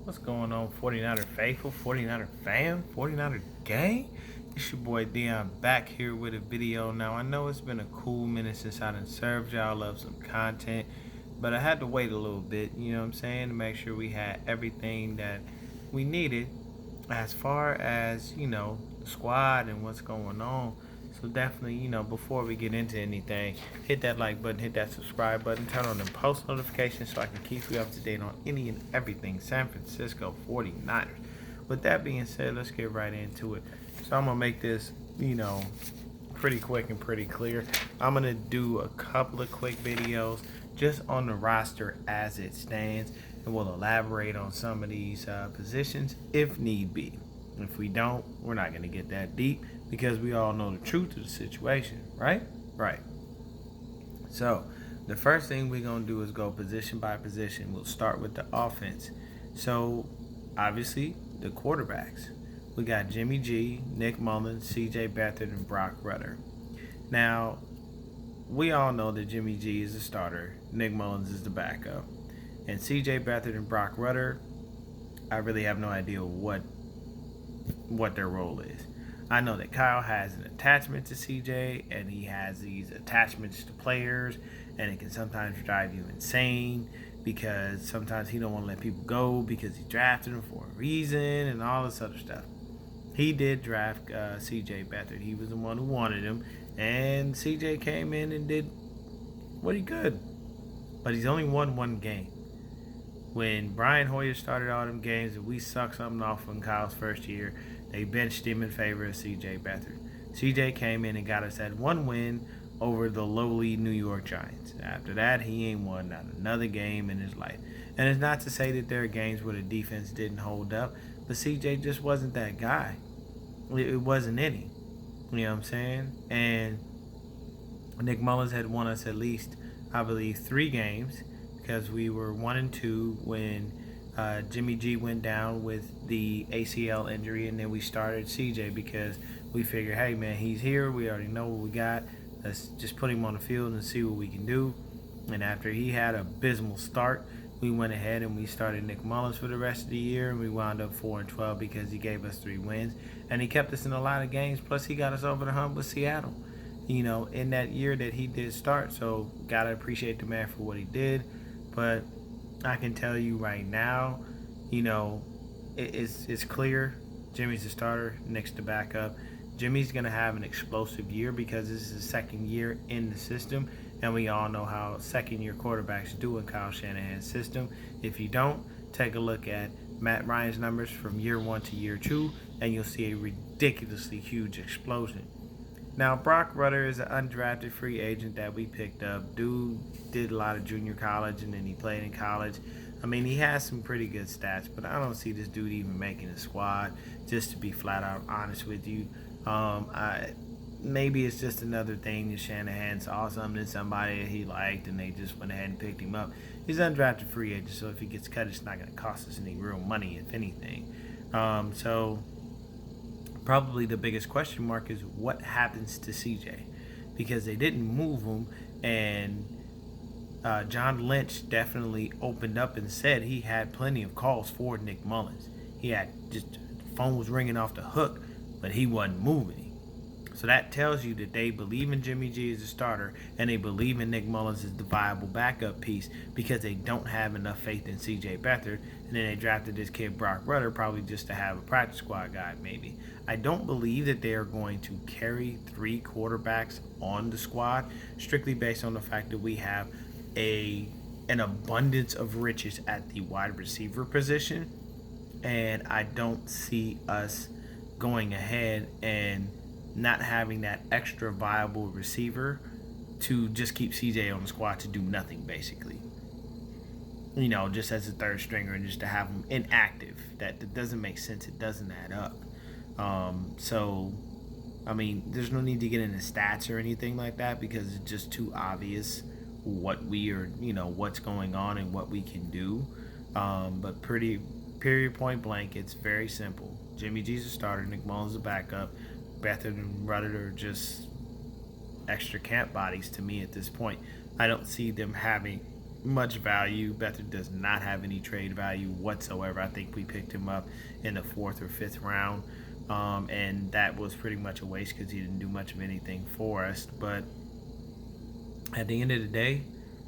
What's going on, 49er faithful, 49er fam, 49er gang? It's your boy Dion back here with a video. Now, I know it's been a cool minute since I done served y'all up some content, but I had to wait a little bit, you know what I'm saying, to make sure we had everything that we needed as far as, the squad and what's going on. So definitely, before we get into anything, hit that like button, hit that subscribe button, turn on the post notifications so I can keep you up to date on any and everything San Francisco 49ers. With that being said, let's get right into it. So I'm going to make this, pretty quick and pretty clear. I'm going to do a couple of quick videos just on the roster as it stands, and we'll elaborate on some of these positions if need be. If we don't, we're not going to get that deep because we all know the truth of the situation, right? Right. So, the first thing we're going to do is go position by position. We'll start with the offense. So, obviously, the quarterbacks. We got Jimmy G, Nick Mullins, CJ Beathard, and Brock Rudder. Now, we all know that Jimmy G is the starter, Nick Mullins is the backup. And CJ Beathard and Brock Rudder, I really have no idea what their role is. I know that Kyle has an attachment to CJ, and he has these attachments to players, and it can sometimes drive you insane because sometimes he don't want to let people go because he drafted them for a reason and all this other stuff. He did draft CJ Beathard. He was the one who wanted him, and CJ came in and did what he could, but he's only won one game. When Brian Hoyer started all them games and we sucked something off in Kyle's first year, they benched him in favor of CJ Beathard. CJ came in and got us that one win over the lowly New York Giants. After that, he ain't won not another game in his life. And it's not to say that there are games where the defense didn't hold up, but CJ just wasn't that guy. It wasn't any. You know what I'm saying? And Nick Mullins had won us at least, I believe, 3 games because we were 1-2 when Jimmy G went down with the ACL injury, and then we started CJ because we figured, hey man, he's here. We already know what we got. Let's just put him on the field and see what we can do. And after he had an abysmal start, we went ahead and we started Nick Mullins for the rest of the year, and we wound up 4-12 because he gave us 3 wins, and he kept us in a lot of games. Plus, he got us over the hump with Seattle, in that year that he did start. So, gotta appreciate the man for what he did. But I can tell you right now, it's clear. Jimmy's the starter, Nick's the backup. Jimmy's going to have an explosive year because this is his second year in the system, and we all know how second-year quarterbacks do in Kyle Shanahan's system. If you don't, take a look at Matt Ryan's numbers from year 1 to year 2, and you'll see a ridiculously huge explosion. Now, Brock Rudder is an undrafted free agent that we picked up. Dude did a lot of junior college, and then he played in college. I mean, he has some pretty good stats, but I don't see this dude even making a squad, just to be flat out honest with you. Maybe it's just another thing that Shanahan saw something in somebody that he liked, and they just went ahead and picked him up. He's an undrafted free agent, so if he gets cut, it's not going to cost us any real money, if anything. So probably the biggest question mark is what happens to CJ, because they didn't move him, and John Lynch definitely opened up and said he had plenty of calls for Nick Mullins. He had just the phone was ringing off the hook, but he wasn't moving. So that tells you that they believe in Jimmy G as a starter, and they believe in Nick Mullins as the viable backup piece because they don't have enough faith in CJ Beathard, and then they drafted this kid Brock Rudder probably just to have a practice squad guy maybe. I don't believe that they are going to carry 3 quarterbacks on the squad strictly based on the fact that we have an abundance of riches at the wide receiver position, and I don't see us going ahead and not having that extra viable receiver to just keep CJ on the squad to do nothing, basically. Just as a third stringer and just to have him inactive. That doesn't make sense. It doesn't add up. So, I mean, there's no need to get into stats or anything like that because it's just too obvious what we are, what's going on and what we can do. But period point blank, it's very simple. Jimmy G's a starter, Nick Mullins a backup. Beathard and Rudder are just extra camp bodies to me at this point. I don't see them having much value. Beathard does not have any trade value whatsoever. I think we picked him up in the 4th or 5th round, and that was pretty much a waste because he didn't do much of anything for us. But at the end of the day,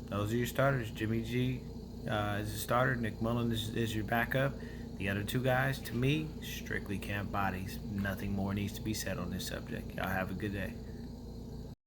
those are your starters. Jimmy G is a starter. Nick Mullen is your backup. The other two guys, to me, strictly camp bodies. Nothing more needs to be said on this subject. Y'all have a good day.